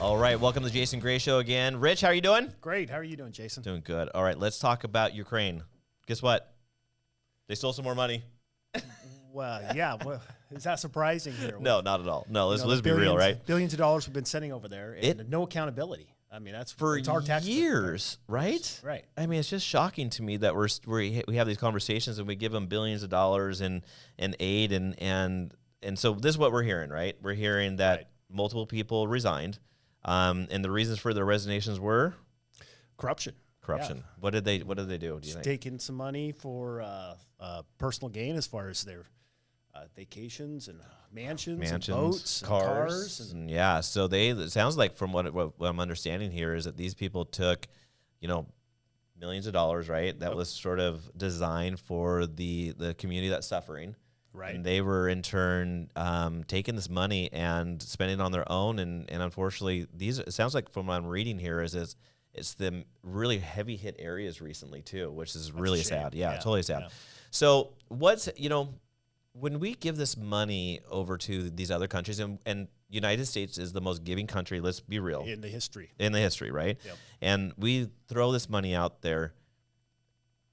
All right, welcome to the Jason Gray Show again. Rich, how are you doing? Great. How are you doing, Jason? Doing good. All right, let's talk about Ukraine. Guess what? They stole some more money. Well, yeah. Well, is that surprising here? No, not at all. No, let's be billions, real, right? Billions of dollars we've been sending over there, and no accountability. I mean, that's For it's our tax years, right? Right. I mean, it's just shocking to me that we have these conversations and we give them billions of dollars in aid and so this is what we're hearing, right? We're hearing that multiple people resigned, and the reasons for their resignations were Corruption. corruption. Yeah. What did they do? Do you think? Taking some money for personal gain as far as their vacations and mansions and boats, cars, and yeah. So it sounds like from what I'm understanding here is that these people took, millions of dollars, right? That was sort of designed for the community that's suffering. Right. And they were in turn taking this money and spending it on their own. And unfortunately, it sounds like from what I'm reading here it's the really heavy hit areas recently too, which is really sad. Yeah, totally sad. Yeah. So when we give this money over to these other countries, and United States is the most giving country, let's be real. In the history, right? Yep. And we throw this money out there.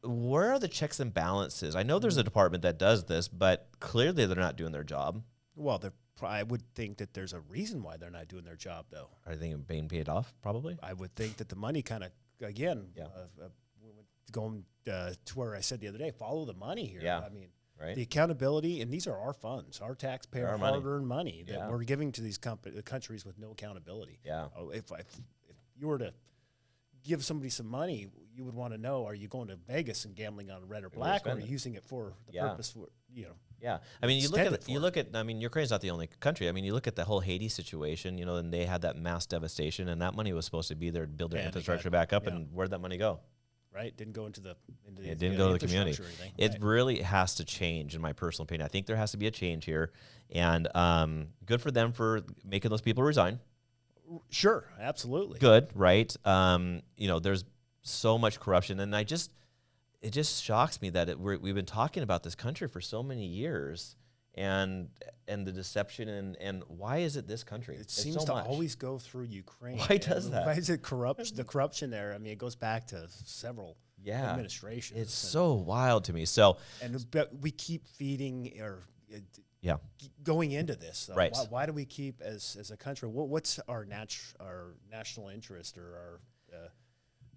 Where are the checks and balances? I know there's a department that does this, but clearly they're not doing their job. well, I would think that there's a reason why they're not doing their job, though. Are they being paid off? Probably. I would think that the money kind of, again, Yeah. Going to where I said the other day, follow the money here. Yeah. I mean, Right. the accountability, and these are our funds, our taxpayer Our money. hard-earned money that Yeah. we're giving to these countries with no accountability. Yeah. Oh, if you were to give somebody some money, you would want to know: are you going to Vegas and gambling on red or black, or are spend you it. using it for the Yeah. purpose for Yeah, I mean, Extended you look at. I mean, Ukraine's not the only country. I mean, you look at the whole Haiti situation. And they had that mass devastation, and that money was supposed to be there to build their And it infrastructure got- back up. yeah. And where'd that money go? right? Didn't go into the It didn't go to the community. infrastructure or anything. It Right. really has to change, in my personal opinion. I think there has to be a change here, and good for them for making those people resign. Sure, absolutely. Good, right? There's so much corruption, and it just shocks me that we've been talking about this country for so many years, and the deception and why is it this country? It It's seems so to much. always go through Ukraine. Why does And that? Why is it corrupt? The corruption there. I mean, it goes back to several administrations. It's so wild to me. So but we keep feeding or yeah, going into this. Though. Right. Why do we keep as a country? What's our national interest or our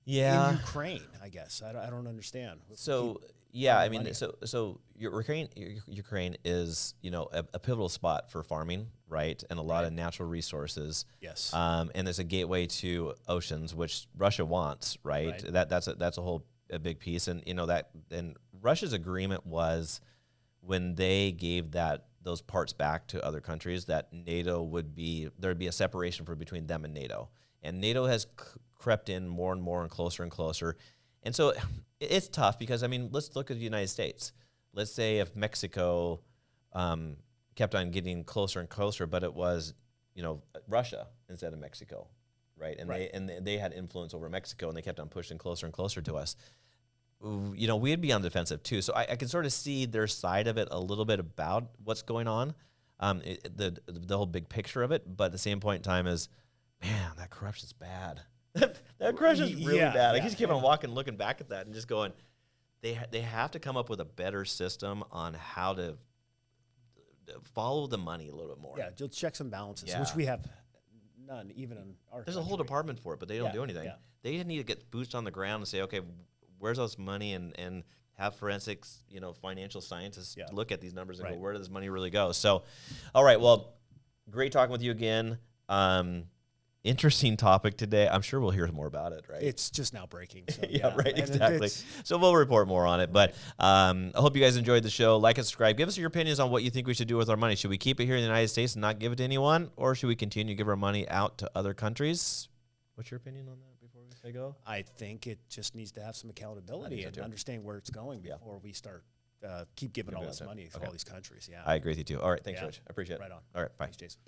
in Ukraine? I guess I don't understand. So our I mean, money. so Ukraine is a pivotal spot for farming, right, and a lot of natural resources. Yes. And there's a gateway to oceans, which Russia wants, right? Right. That's a big piece, and and Russia's agreement was when they gave those parts back to other countries that there'd be a separation between them and NATO, and NATO has crept in more and more and closer, and so it's tough because I mean, let's look at the United States. Let's say if Mexico kept on getting closer and closer, but it was Russia instead of Mexico, right? And they had influence over Mexico, and they kept on pushing closer and closer to us. We'd be on the defensive too. So I can sort of see their side of it a little bit about what's going on, the whole big picture of it. But at the same point in time is, man, that corruption's bad. That corruption's really bad. I just keep on looking back at that and just going, they have to come up with a better system on how to follow the money a little bit more. Yeah, just checks and balances, Yeah. which we have none even in our There's a whole country. department for it, but they don't do anything. Yeah. They need to get boots on the ground and say, okay, where's this money, and have forensics, financial scientists look at these numbers and go, where does this money really go? So, all right, well, great talking with you again. Interesting topic today. I'm sure we'll hear more about it, right? It's just now breaking. So, Yeah, right, And exactly. So we'll report more on it. But I hope you guys enjoyed the show. Like and subscribe. Give us your opinions on what you think we should do with our money. Should we keep it here in the United States and not give it to anyone? Or should we continue to give our money out to other countries? What's your opinion on that before we say go? I think it just needs to have some accountability so and too. understand where it's going before we start keep giving all this money to all these countries. Yeah. I agree with you too. All right. Thanks, Yeah. Rich. I appreciate it. Right on. All right. Bye. Thanks, Jason.